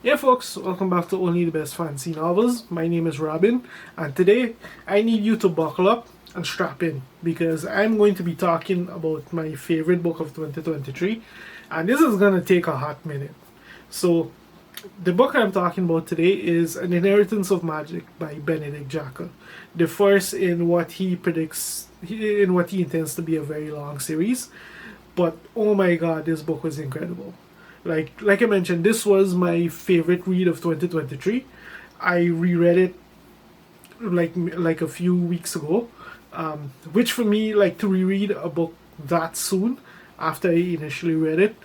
Yeah, folks, welcome back to Only the Best Fantasy Novels. My name is Robin, and today I need you to buckle up and strap in because I'm going to be talking about my favorite book of 2023, and this is going to take a hot minute. So, the book I'm talking about today is An Inheritance of Magic by Benedict Jacka, the first in what he predicts, in what he intends to be a very long series. But oh my god, this book was incredible. Like I mentioned, this was my favorite read of 2023. I reread it like a few weeks ago, which for me, like, to reread a book that soon after I initially read it,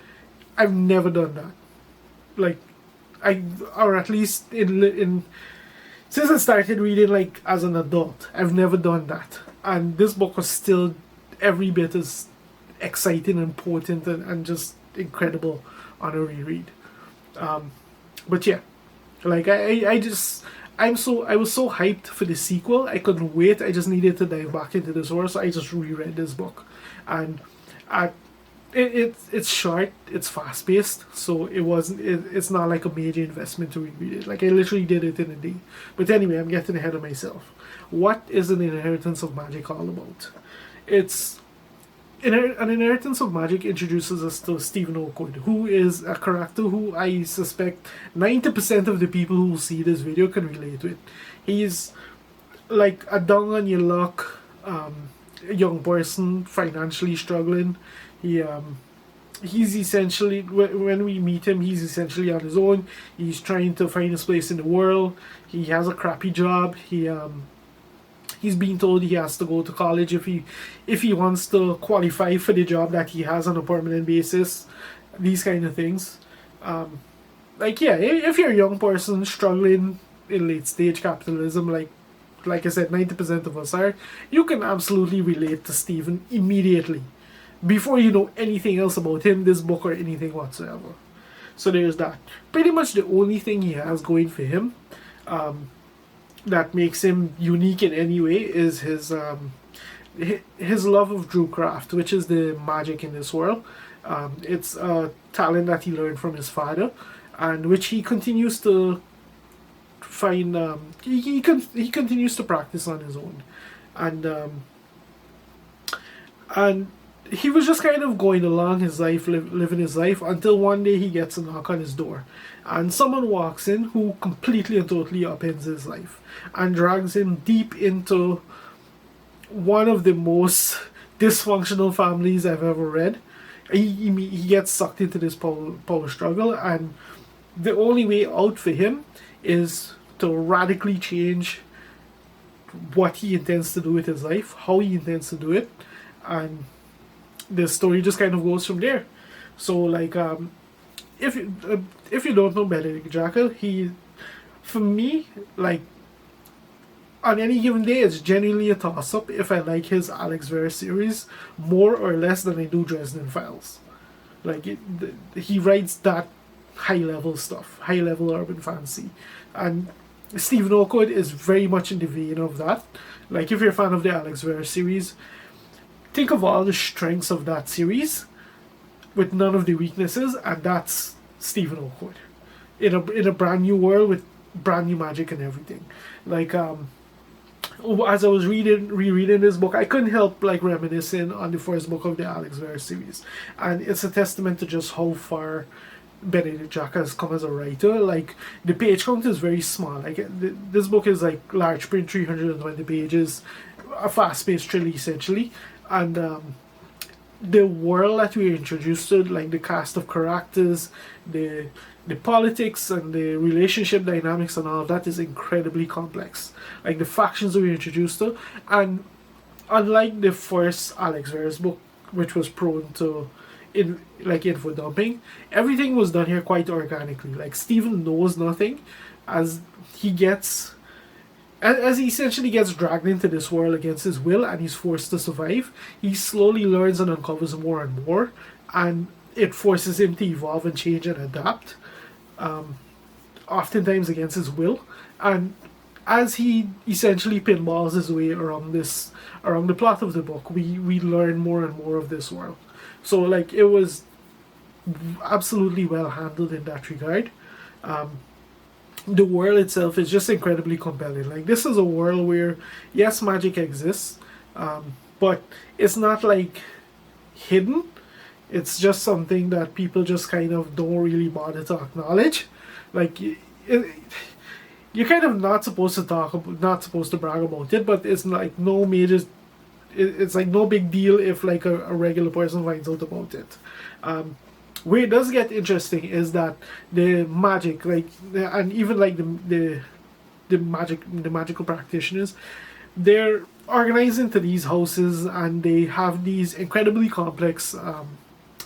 I've never done that. Like, or at least in since I started reading like as an adult, I've never done that. And this book was still every bit as exciting and potent and just incredible on a reread. But yeah, like I was so hyped for the sequel. I couldn't wait. I just needed to dive back into this world, so I just reread this book, and at it's short, it's fast paced, so it's not like a major investment to reread it. Like, I literally did it in a day. But anyway, I'm getting ahead of myself. What is An Inheritance of Magic all about? It's An Inheritance of Magic introduces us to Stephen Oakwood, who is a character who I suspect 90% of the people who see this video can relate with. He's like a down on your luck young person, financially struggling. He he's essentially, when we meet him, he's essentially on his own. He's trying to find his place in the world. He has a crappy job. He's being told he has to go to college if he wants to qualify for the job that he has on a permanent basis. These kind of things. Like, yeah, if you're a young person struggling in late stage capitalism, like I said, 90% of us are, you can absolutely relate to Stephen immediately before you know anything else about him, this book, or anything whatsoever. So there's that. Pretty much the only thing he has going for him, that makes him unique in any way, is his love of Drewcraft, which is the magic in this world. It's a talent that he learned from his father, and which he continues to find. He continues to practice on his own, and he was just kind of going along his life, living his life, until one day he gets a knock on his door. And someone walks in who completely and totally upends his life and drags him deep into one of the most dysfunctional families I've ever read. He gets sucked into this power struggle, and the only way out for him is to radically change what he intends to do with his life, how he intends to do it, and the story just kind of goes from there. So, like, if you don't know Benedict Jacka, he, for me, like, on any given day, it's genuinely a toss up if I like his Alex Verre series more or less than I do Dresden Files. Like, he writes that high level stuff, high level urban fantasy, and Stephen Oakwood is very much in the vein of that. Like, if you're a fan of the Alex Verre series, think of all the strengths of that series with none of the weaknesses, and that's Stephen Oakwood in a brand new world with brand new magic and everything. Like, as I was rereading this book, I couldn't help like reminiscing on the first book of the Alex Verre series, and it's a testament to just how far Benedict Jacka has come as a writer. Like, the page count is very small. Like, this book is like large print, 320 pages, a fast-paced thriller essentially, and the world that we are introduced to, like the cast of characters, the politics and the relationship dynamics and all of that, is incredibly complex. Like, the factions that we're introduced to, and unlike the first Alex Verre's book, which was prone to info dumping, everything was done here quite organically. Like, Stephen knows nothing as he essentially gets dragged into this world against his will, and he's forced to survive. He slowly learns and uncovers more and more, and it forces him to evolve and change and adapt, oftentimes against his will. And as he essentially pinballs his way around the plot of the book, we learn more and more of this world. So, like, it was absolutely well handled in that regard. the world itself is just incredibly compelling. Like, this is a world where, yes, magic exists, but it's not like hidden. It's just something that people just kind of don't really bother to acknowledge. Like, you're kind of not supposed to not supposed to brag about it, but it's like no major. It's like no big deal if like a regular person finds out about it. Where it does get interesting is that the magic, like, and even like the magical practitioners, they're organized into these houses, and they have these incredibly complex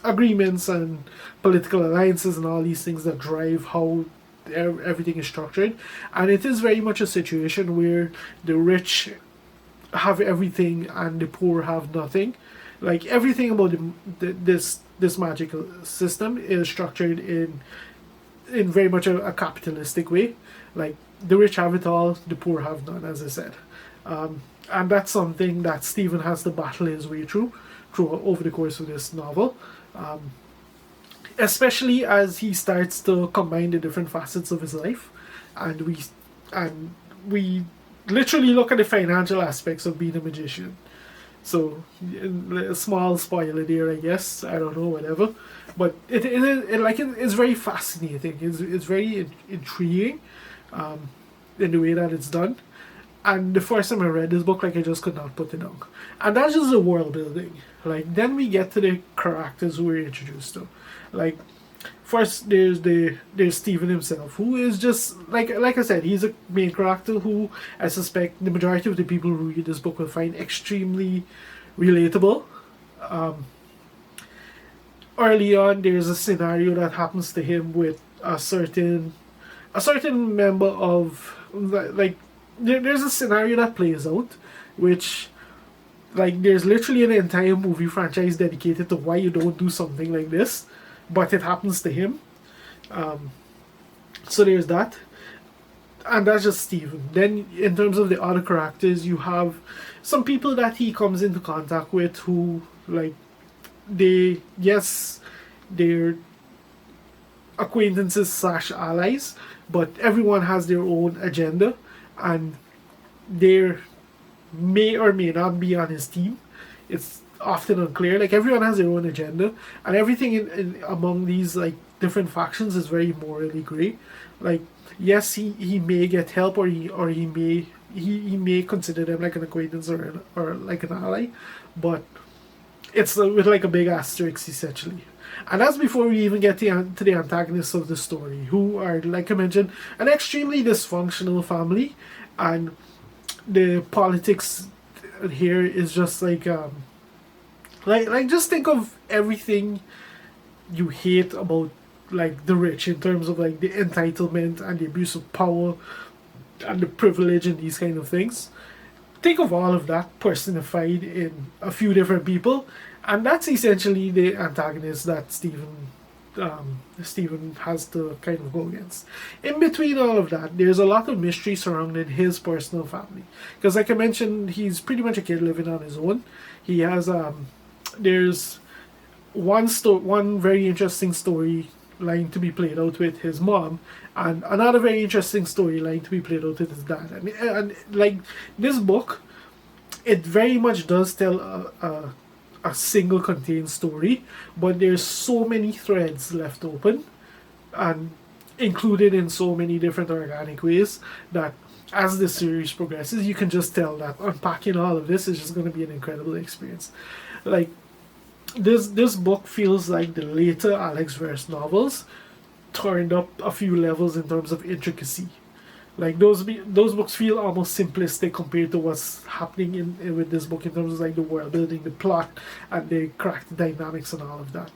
agreements and political alliances and all these things that drive how everything is structured. And it is very much a situation where the rich have everything and the poor have nothing. Like, everything about this magical system is structured in very much a capitalistic way. Like, the rich have it all, the poor have none, as I said. And that's something that Stephen has to battle his way through over the course of this novel. Especially as he starts to combine the different facets of his life, and we literally look at the financial aspects of being a magician. So, a small spoiler there, I guess. I don't know, whatever. But it's very fascinating. It's very intriguing, in the way that it's done. And the first time I read this book, like, I just could not put it down. And that's just the world building. Like, then we get to the characters who we're introduced to. Like, first there's Stephen himself, who is just like I said, he's a main character who I suspect the majority of the people who read this book will find extremely relatable. Early on, there's a scenario that happens to him with a certain member of, like, there's a scenario that plays out, which, like, there's literally an entire movie franchise dedicated to why you don't do something like this, but it happens to him. So there's that. And that's just Stephen. Then, in terms of the other characters, you have some people that he comes into contact with who, like, they're acquaintances slash allies, but everyone has their own agenda, and they may or may not be on his team. It's often unclear. Like, everyone has their own agenda, and everything among these, like, different factions is very morally grey. Like, yes, he may get help, or he may consider them like an acquaintance or like an ally, but it's with like a big asterisk, essentially. And that's before we even get to the antagonists of the story, who are, like I mentioned, an extremely dysfunctional family, and the politics here is just like just think of everything you hate about, like, the rich, in terms of, like, the entitlement and the abuse of power and the privilege and these kind of things. Think of all of that personified in a few different people, and that's essentially the antagonist that Stephen has to kind of go against. In between all of that, there's a lot of mystery surrounding his personal family, because, like I mentioned, he's pretty much a kid living on his own. He has there's one very interesting storyline to be played out with his mom, and another very interesting storyline to be played out with his dad. And like, this book, it very much does tell a single contained story, but there's so many threads left open and included in so many different organic ways that as the series progresses, you can just tell that unpacking all of this is just going to be an incredible experience. Like, this book feels like the later Alex Verse novels turned up a few levels in terms of intricacy. Like, those books feel almost simplistic compared to what's happening in with this book, in terms of, like, the world building, the plot, and the character dynamics and all of that.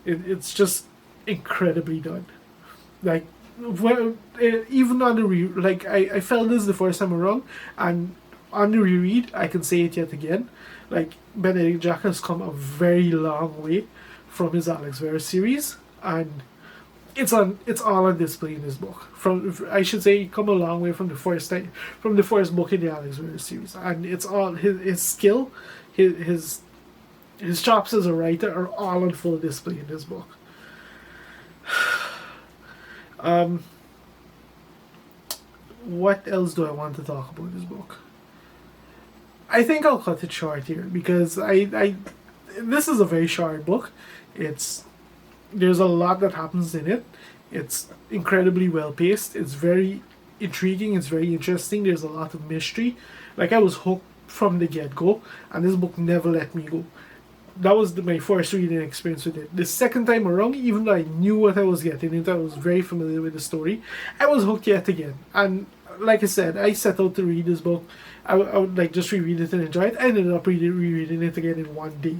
It's just incredibly done. Like, well, even on the I felt this the first time around, and on the reread, I can say it yet again. Like, Benedict Jacka has come a very long way from his Alex Verse series, and it's all on display in this book. I should say, come a long way from the first book in the Alex Verse series, and it's all his skill, his chops as a writer are all on full display in this book. what else do I want to talk about this book? I think I'll cut it short here because this is a very short book. There's a lot that happens in it. It's incredibly well paced. It's very intriguing. It's very interesting. There's a lot of mystery. Like, I was hooked from the get go, and this book never let me go. That was my first reading experience with it. The second time around, even though I knew what I was getting into, I was very familiar with the story, I was hooked yet again. And like I said, I set out to read this book. I would like just reread it and enjoy it. I ended up rereading it again in one day.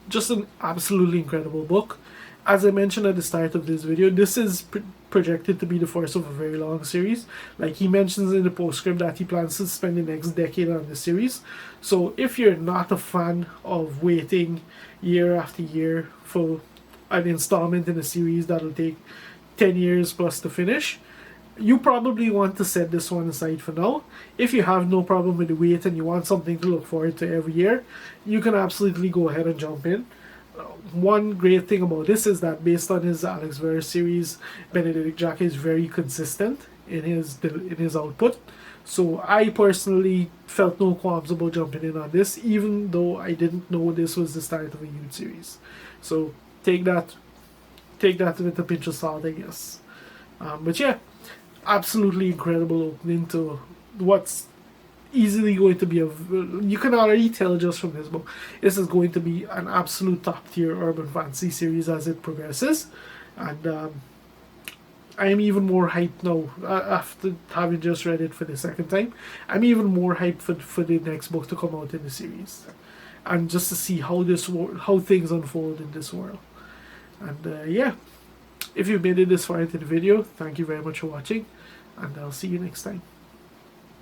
Just an absolutely incredible book. As I mentioned at the start of this video, this is projected to be the first of a very long series. Like, he mentions in the postscript that he plans to spend the next decade on the series. So if you're not a fan of waiting year after year for an installment in a series that'll take 10 years plus to finish, you probably want to set this one aside for now. If you have no problem with the wait and you want something to look forward to every year, you can absolutely go ahead and jump in. One great thing about this is that based on his Alex Verus series, Benedict Jacka is very consistent in his output. So I personally felt no qualms about jumping in on this, even though I didn't know this was the start of a huge series. So take that with a pinch of salt, I guess. But yeah, absolutely incredible opening to what's easily going to be you can already tell just from this book, this is going to be an absolute top tier urban fantasy series as it progresses. And I am even more hyped now, after having just read it for the second time. I'm even more hyped for the next book to come out in the series, and just to see how things unfold in this world. And yeah, if you made it this far into the video, thank you very much for watching, and I'll see you next time.